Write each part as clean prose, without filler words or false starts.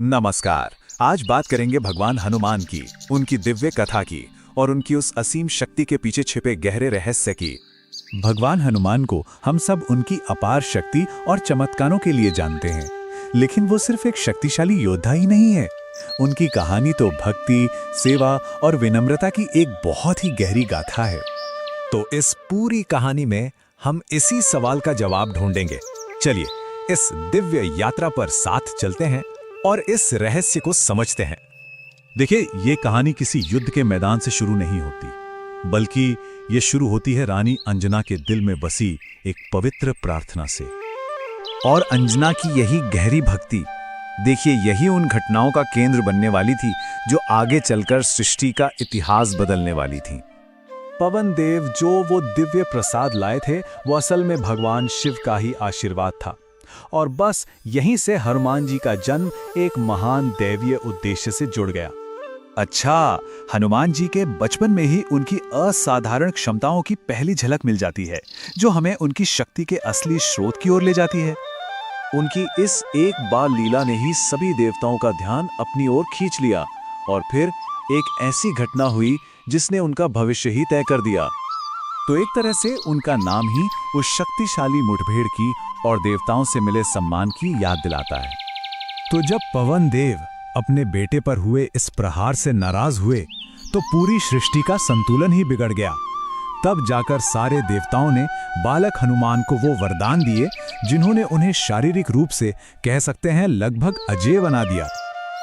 नमस्कार। आज बात करेंगे भगवान हनुमान की, उनकी दिव्य कथा की और उनकी उस असीम शक्ति के पीछे छिपे गहरे रहस्य की। भगवान हनुमान को हम सब उनकी अपार शक्ति और चमत्कारों के लिए जानते हैं, लेकिन वो सिर्फ एक शक्तिशाली योद्धा ही नहीं है। उनकी कहानी तो भक्ति, सेवा और विनम्रता की एक बहुत ही गहरी गाथा है। तो इस पूरी कहानी में हम इसी सवाल का जवाब ढूंढेंगे। चलिए इस दिव्य यात्रा पर साथ चलते हैं और इस रहस्य को समझते हैं। देखिए, ये कहानी किसी युद्ध के मैदान से शुरू नहीं होती, बल्कि ये शुरू होती है रानी अंजना के दिल में बसी एक पवित्र प्रार्थना से। और अंजना की यही गहरी भक्ति, देखिए, यही उन घटनाओं का केंद्र बनने वाली थी जो आगे चलकर सृष्टि का इतिहास बदलने वाली थी। पवन देव जो वो दिव्य प्रसाद लाए थे, वो असल में भगवान शिव का ही आशीर्वाद था। और बस यहीं से हनुमान जी का जन्म एक महान दैवीय उद्देश्य से जुड़ गया। अच्छा, हनुमान जी के बचपन में ही उनकी असाधारण क्षमताओं की पहली झलक मिल जाती है, जो हमें उनकी शक्ति के असली स्रोत की ओर ले जाती है। उनकी इस एक बाल लीला ने ही सभी देवताओं का ध्यान अपनी ओर खींच लिया, और फिर एक ऐसी घटना हुई जिसने उनका भविष्य ही तय कर दिया। तो एक तरह से उनका नाम ही उस शक्तिशाली मुठभेड़ की और देवताओं से मिले सम्मान की याद दिलाता है। तो जब पवन देव अपने बेटे पर हुए इस प्रहार से नाराज हुए, तो पूरी सृष्टि का संतुलन ही बिगड़ गया। तब जाकर सारे देवताओं ने बालक हनुमान को वो वरदान दिए जिन्होंने उन्हें शारीरिक रूप से, कह सकते हैं, लगभग अजेय बना दिया।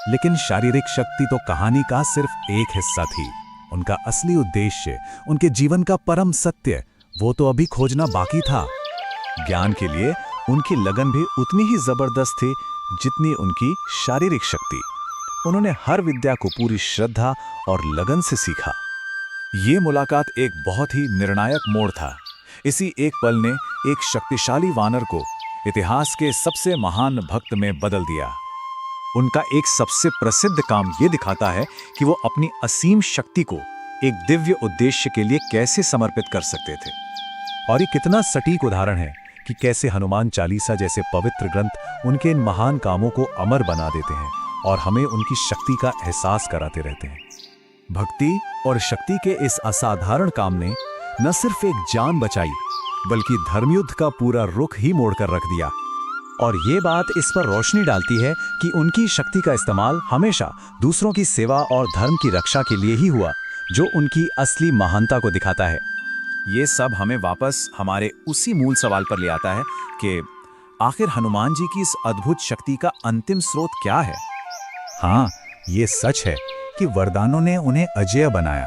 लेकिन शारीरिक शक्ति तो कहानी का सिर्फ एक हिस्सा थी। उनका असली उद्देश्य, उनके जीवन का परम सत्य, वो तो अभी खोजना बाकी था। ज्ञान के लिए उनकी लगन भी उतनी ही जबरदस्त थी जितनी उनकी शारीरिक शक्ति। उन्होंने हर विद्या को पूरी श्रद्धा और लगन से सीखा। ये मुलाकात एक बहुत ही निर्णायक मोड़ था। इसी एक पल ने एक शक्तिशाली वानर को इतिहास के सबसे महान भक्त में बदल दिया। उनका एक सबसे प्रसिद्ध काम ये दिखाता है कि वो अपनी असीम शक्ति को एक दिव्य उद्देश्य के लिए कैसे समर्पित कर सकते थे। और ये कितना सटीक उदाहरण है कि कैसे हनुमान चालीसा जैसे पवित्र ग्रंथ उनके इन महान कामों को अमर बना देते हैं और हमें उनकी शक्ति का एहसास कराते रहते हैं। भक्ति और शक्ति के इस असाधारण काम ने न सिर्फ एक जान बचाई, बल्कि धर्मयुद्ध का पूरा रुख ही मोड़कर रख दिया। और ये बात इस पर रोशनी डालती है कि उनकी शक्ति का इस्तेमाल हमेशा दूसरों की सेवा और धर्म की रक्षा के लिए ही हुआ, जो उनकी असली महानता को दिखाता है। ये सब हमें वापस हमारे उसी मूल सवाल पर ले आता है कि आखिर हनुमान जी की इस अद्भुत शक्ति का अंतिम स्रोत क्या है। हाँ, ये सच है कि वरदानों ने उन्हें अजेय बनाया,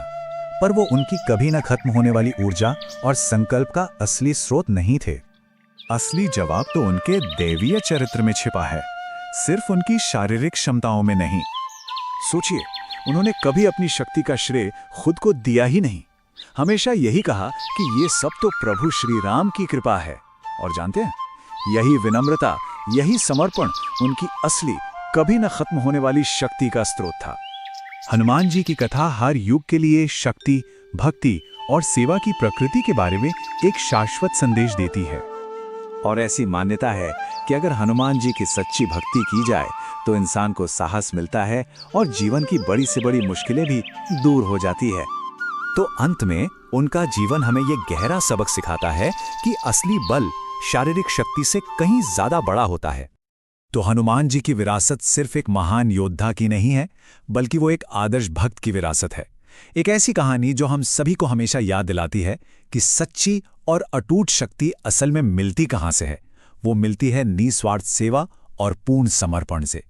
पर वो उनकी कभी न खत्म होने वाली ऊर्जा और संकल्प का असली स्रोत नहीं थे। असली जवाब तो उनके दैवीय चरित्र में छिपा है, सिर्फ उनकी शारीरिक क्षमताओं में नहीं। सोचिए, उन्होंने कभी अपनी शक्ति का श्रेय खुद को दिया ही नहीं। हमेशा यही कहा कि ये सब तो प्रभु श्री राम की कृपा है। और जानते हैं, यही विनम्रता, यही समर्पण उनकी असली, कभी न खत्म होने वाली शक्ति का स्रोत था। हनुमान जी की कथा हर युग के लिए शक्ति, भक्ति और सेवा की प्रकृति के बारे में एक शाश्वत संदेश देती है। और ऐसी मान्यता है कि अगर हनुमान जी की सच्ची भक्ति की जाए तो इंसान को साहस मिलता है और जीवन की बड़ी से बड़ी मुश्किलें भी दूर हो जाती है। तो अंत में उनका जीवन हमें ये गहरा सबक सिखाता है कि असली बल शारीरिक शक्ति से कहीं ज्यादा बड़ा होता है। तो हनुमान जी की विरासत सिर्फ एक महान योद्धा की नहीं है, बल्कि वो एक आदर्श भक्त की विरासत है। एक ऐसी कहानी जो हम सभी को हमेशा याद दिलाती है कि सच्ची और अटूट शक्ति असल में मिलती कहाँ से है। वो मिलती है निस्वार्थ सेवा और पूर्ण समर्पण से।